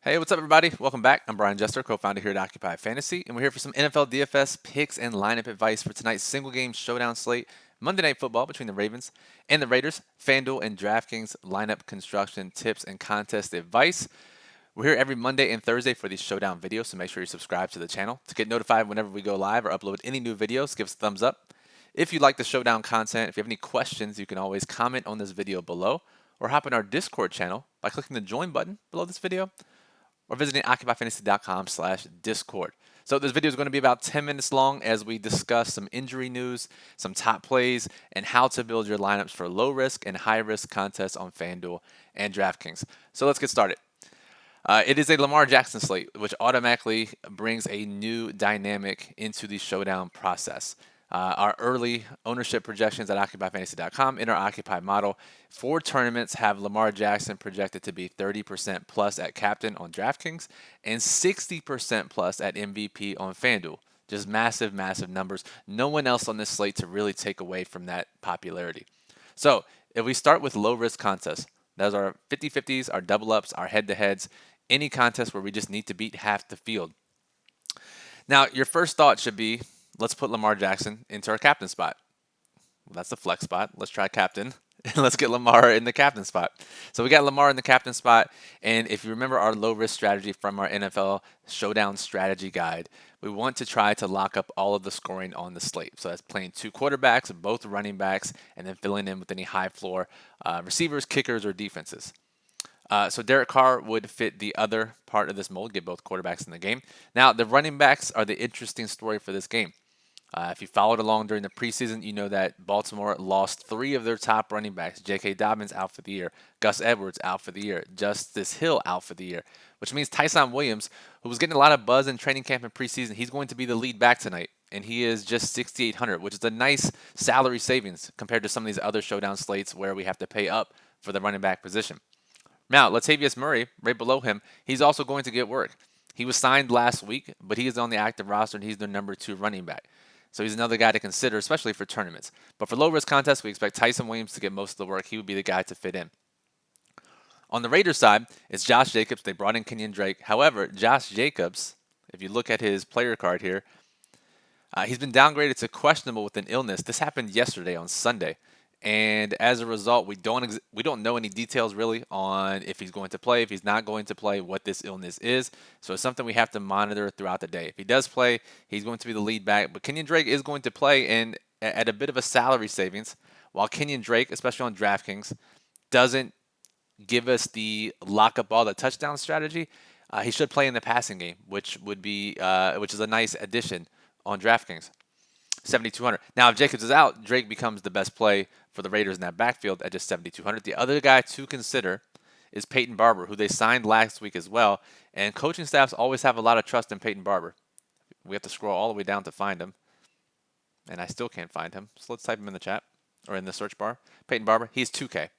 Hey, what's up, everybody? Welcome back. I'm Brian Jester, co-founder here at Occupy Fantasy, and we're here for some NFL DFS picks and lineup advice for tonight's single-game showdown slate, Monday Night Football between the Ravens and the Raiders, FanDuel and DraftKings lineup construction tips and contest advice. We're here every Monday and Thursday for these showdown videos, so make sure you subscribe to the channel to get notified whenever we go live or upload any new videos. Give us a thumbs up. If you like the showdown content, if you have any questions, you can always comment on this video below or hop in our Discord channel by clicking the join button below this video or visiting occupyfantasy.com/discord. So this video is going to be about 10 minutes long as we discuss some injury news, some top plays, and how to build your lineups for low risk and high risk contests on FanDuel and DraftKings. So let's get started. It is a Lamar Jackson slate, which automatically brings a new dynamic into the showdown process. Our early ownership projections at OccupyFantasy.com in our Occupy model for tournaments have Lamar Jackson projected to be 30% plus at captain on DraftKings and 60% plus at MVP on FanDuel. Just massive, massive numbers. No one else on this slate to really take away from that popularity. So if we start with low risk contests, those are 50-50s, our double ups, our head to heads, any contest where we just need to beat half the field. Now, your first thought should be, let's put Lamar Jackson into our captain spot. Well, that's the flex spot. Let's try captain. And let's get Lamar in the captain spot. So we got Lamar in the captain spot. And if you remember our low risk strategy from our NFL Showdown strategy guide, we want to try to lock up all of the scoring on the slate. So that's playing two quarterbacks, both running backs, and then filling in with any high floor receivers, kickers, or defenses. So Derek Carr would fit the other part of this mold, get both quarterbacks in the game. Now, the running backs are the interesting story for this game. If you followed along during the preseason, you know that Baltimore lost three of their top running backs. J.K. Dobbins out for the year, Gus Edwards out for the year, Justice Hill out for the year, which means Tyson Williams, who was getting a lot of buzz in training camp and preseason, he's going to be the lead back tonight, and he is just 6,800, which is a nice salary savings compared to some of these other showdown slates where we have to pay up for the running back position. Now, Latavius Murray, right below him, he's also going to get work. He was signed last week, but he is on the active roster, and he's their number 2 running back. So he's another guy to consider, especially for tournaments. But for low-risk contests, we expect Tyson Williams to get most of the work. He would be the guy to fit in. On the Raiders side, it's Josh Jacobs. They brought in Kenyon Drake. However, Josh Jacobs, if you look at his player card here, he's been downgraded to questionable with an illness. This happened yesterday on Sunday. And as a result, we don't know any details really on if he's going to play, if he's not going to play, what this illness is. So it's something we have to monitor throughout the day. If he does play, he's going to be the lead back. But Kenyon Drake is going to play and at a bit of a salary savings. While Kenyon Drake, especially on DraftKings, doesn't give us the lock up all the touchdown strategy, he should play in the passing game, which is a nice addition on DraftKings. 7,200. Now, if Jacobs is out, Drake becomes the best play for the Raiders in that backfield at just 7,200. The other guy to consider is Peyton Barber, who they signed last week as well. And coaching staffs always have a lot of trust in Peyton Barber. We have to scroll all the way down to find him. And I still can't find him. So let's type him in the chat or in the search bar. Peyton Barber, he's 2K.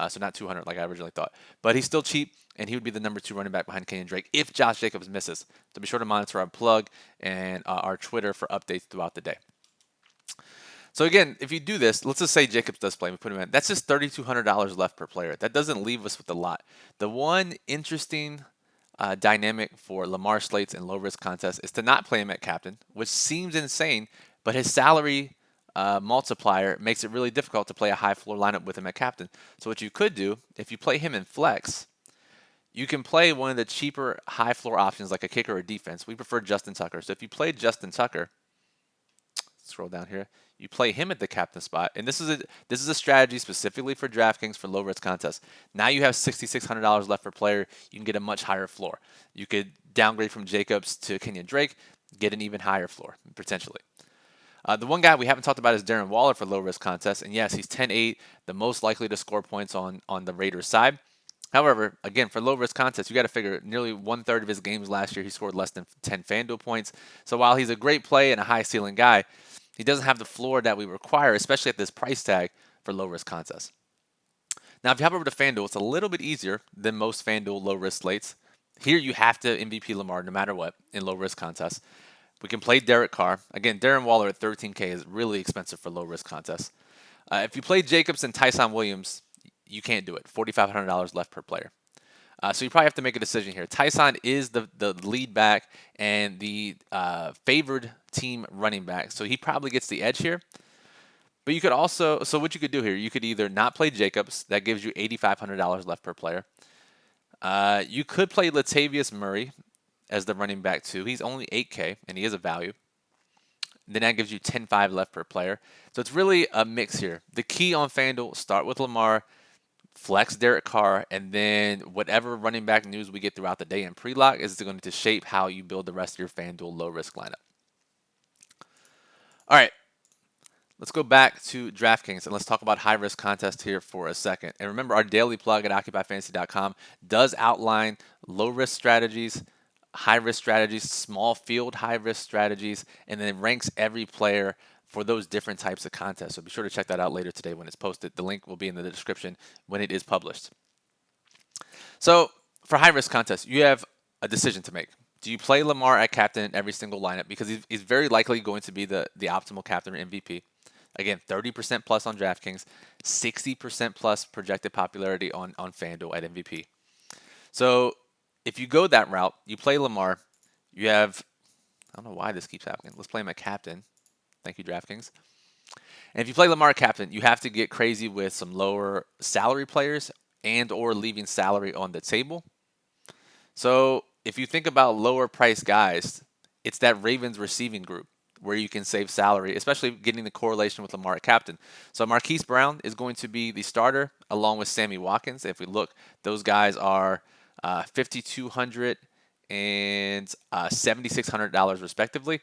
So not 200 like I originally thought. But he's still cheap, and he would be the number 2 running back behind Kenyon Drake if Josh Jacobs misses. So be sure to monitor our plug and our Twitter for updates throughout the day. So again, if you do this, let's just say Jacobs does play, we put him in. That's just $3,200 left per player. That doesn't leave us with a lot. The one interesting dynamic for Lamar slates and low-risk contests is to not play him at captain, which seems insane, but his salary multiplier makes it really difficult to play a high-floor lineup with him at captain. So what you could do, if you play him in flex, you can play one of the cheaper high-floor options like a kicker or defense. We prefer Justin Tucker. So if you play Justin Tucker, scroll down here, you play him at the captain spot, and this is a strategy specifically for DraftKings for low risk contests. Now you have $6,600 left per player. You can get a much higher floor. You could downgrade from Jacobs to Kenyon Drake, get an even higher floor potentially. The one guy we haven't talked about is Darren Waller for low risk contests, and yes, he's 10-8, the most likely to score points on the Raiders side. However, again, for low risk contests, you got to figure nearly 1/3 of his games last year he scored less than 10 FanDuel points. So while he's a great play and a high ceiling guy, he doesn't have the floor that we require, especially at this price tag for low-risk contests. Now, if you hop over to FanDuel, it's a little bit easier than most FanDuel low-risk slates. Here, you have to MVP Lamar no matter what in low-risk contests. We can play Derek Carr. Again, Darren Waller at 13K is really expensive for low-risk contests. If you play Jacobs and Tyson Williams, you can't do it. $4,500 left per player. So you probably have to make a decision here. Tyson is the lead back and the favored team running back, so he probably gets the edge here. But you could also, so what you could do here, you could either not play Jacobs, that gives you $8,500 left per player. You could play Latavius Murray as the running back too. He's only 8K and he is a value. Then that gives you 10.5 left per player. So it's really a mix here. The key on FanDuel, start with Lamar, flex Derek Carr, and then whatever running back news we get throughout the day in pre-lock is going to shape how you build the rest of your FanDuel low-risk lineup. All right, let's go back to DraftKings and let's talk about high-risk contest here for a second. And remember, our daily plug at OccupyFantasy.com does outline low-risk strategies, high-risk strategies, small field high-risk strategies, and then it ranks every player for those different types of contests. So be sure to check that out later today when it's posted. The link will be in the description when it is published. So for high-risk contests, you have a decision to make. Do you play Lamar at captain in every single lineup? Because he's very likely going to be the optimal captain or MVP. Again, 30% plus on DraftKings, 60% plus projected popularity on FanDuel at MVP. So if you go that route, you play Lamar, you have, I don't know why this keeps happening. Let's play him at captain. Thank you, DraftKings. And if you play Lamar captain, you have to get crazy with some lower salary players and or leaving salary on the table. So if you think about lower price guys, it's that Ravens receiving group where you can save salary, especially getting the correlation with Lamar at captain. So Marquise Brown is going to be the starter along with Sammy Watkins. If we look, those guys are $5,200 and $7,600 respectively.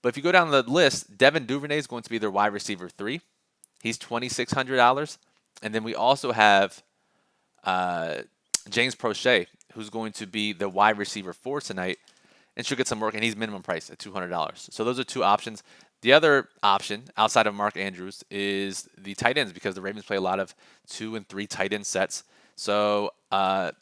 But if you go down the list, Devin Duvernay is going to be their wide receiver 3. He's $2,600. And then we also have James Prochet, who's going to be the wide receiver 4 tonight and should get some work, and he's minimum price at $200. So those are two options. The other option outside of Mark Andrews is the tight ends because the Ravens play a lot of 2 and 3 tight end sets. So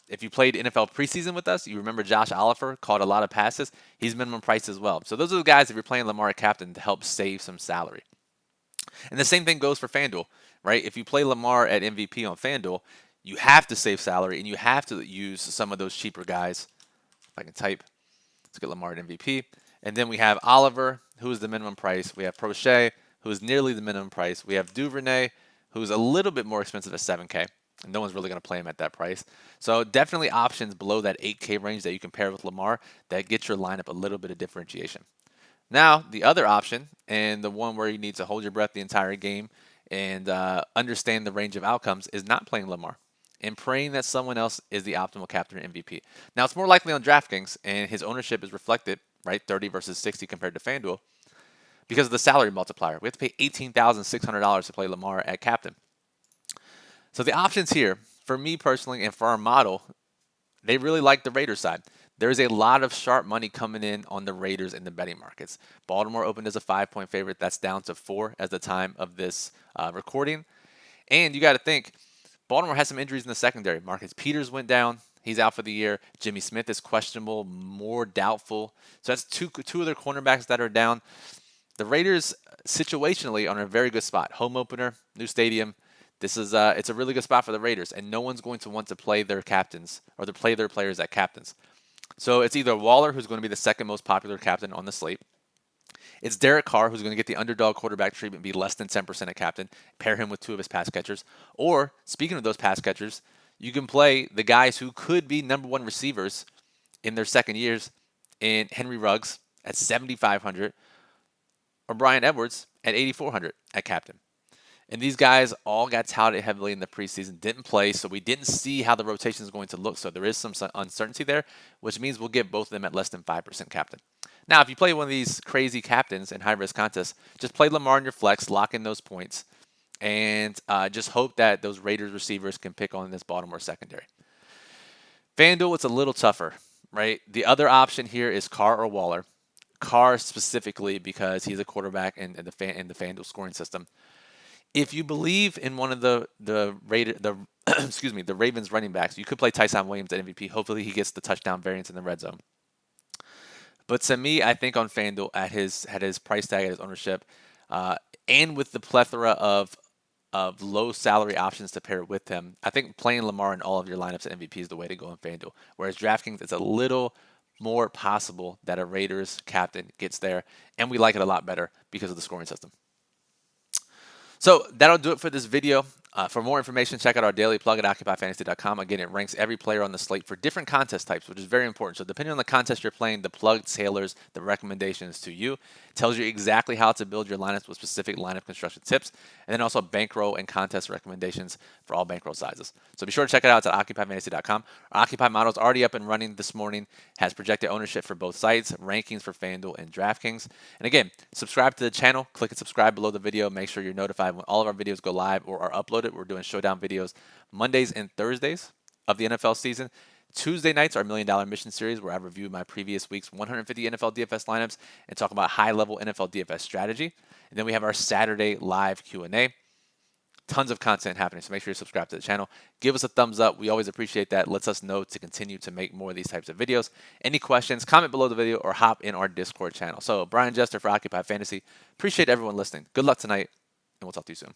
if you played NFL preseason with us, you remember Josh Oliver caught a lot of passes. He's minimum price as well. So those are the guys if you're playing Lamar at captain to help save some salary. And the same thing goes for FanDuel, right? If you play Lamar at MVP on FanDuel, you have to save salary and you have to use some of those cheaper guys. If I can type, let's get Lamar at MVP. And then we have Oliver, who is the minimum price. We have Prochet, who is nearly the minimum price. We have Duvernay, who's a little bit more expensive at 7K. And no one's really going to play him at that price. So definitely options below that 8K range that you can pair with Lamar that get your lineup a little bit of differentiation. Now, the other option, and the one where you need to hold your breath the entire game and understand the range of outcomes, is not playing Lamar and praying that someone else is the optimal captain or MVP. Now, it's more likely on DraftKings, and his ownership is reflected, right, 30 versus 60 compared to FanDuel, because of the salary multiplier. We have to pay $18,600 to play Lamar at captain. So the options here, for me personally and for our model, they really like the Raiders side. There's a lot of sharp money coming in on the Raiders in the betting markets. Baltimore opened as a 5-point favorite. That's down to 4 at the time of this recording. And you got to think, Baltimore has some injuries in the secondary. Marcus Peters went down. He's out for the year. Jimmy Smith is questionable, more doubtful. So that's two of their cornerbacks that are down. The Raiders situationally are in a very good spot. Home opener, new stadium. This is it's a really good spot for the Raiders, and no one's going to want to play their captains or to play their players at captains. So it's either Waller, who's going to be the second most popular captain on the slate. It's Derek Carr, who's going to get the underdog quarterback treatment, be less than 10% at captain, pair him with 2 of his pass catchers. Or, speaking of those pass catchers, you can play the guys who could be number 1 receivers in their second years in Henry Ruggs at 7,500 or Brian Edwards at 8,400 at captain. And these guys all got touted heavily in the preseason, didn't play, so we didn't see how the rotation is going to look. So there is some uncertainty there, which means we'll get both of them at less than 5% captain. Now, if you play one of these crazy captains in high-risk contests, just play Lamar in your flex, lock in those points, and just hope that those Raiders receivers can pick on this Baltimore secondary. FanDuel, it's a little tougher, right? The other option here is Carr or Waller. Carr specifically because he's a quarterback in the FanDuel scoring system. If you believe in one of the Ravens running backs, you could play Tyson Williams at MVP. Hopefully he gets the touchdown variance in the red zone. But to me, I think on FanDuel at his price tag, at his ownership, and with the plethora of of low salary options to pair with him. I think playing Lamar in all of your lineups at MVP is the way to go on FanDuel. Whereas DraftKings, it's a little more possible that a Raiders captain gets there, and we like it a lot better because of the scoring system. So that'll do it for this video. For more information, check out our daily plug at OccupyFantasy.com. Again, it ranks every player on the slate for different contest types, which is very important. So depending on the contest you're playing, the plug tailors the recommendations to you, tells you exactly how to build your lineups with specific lineup construction tips, and then also bankroll and contest recommendations for all bankroll sizes. So be sure to check it out. It's at OccupyFantasy.com. Our Occupy model is already up and running this morning, has projected ownership for both sites, rankings for FanDuel and DraftKings. And again, subscribe to the channel. Click and subscribe below the video. Make sure you're notified when all of our videos go live or are uploaded. We're doing showdown videos Mondays and Thursdays of the NFL season. Tuesday nights are $1 Million Mission Series, where I review my previous week's 150 NFL DFS lineups and talk about high-level NFL DFS strategy. And then we have our Saturday live Q&A. Tons of content happening, so make sure you subscribe to the channel. Give us a thumbs up. We always appreciate that. Lets us know to continue to make more of these types of videos. Any questions, comment below the video or hop in our Discord channel. So Brian Jester for Occupy Fantasy. Appreciate everyone listening. Good luck tonight, and we'll talk to you soon.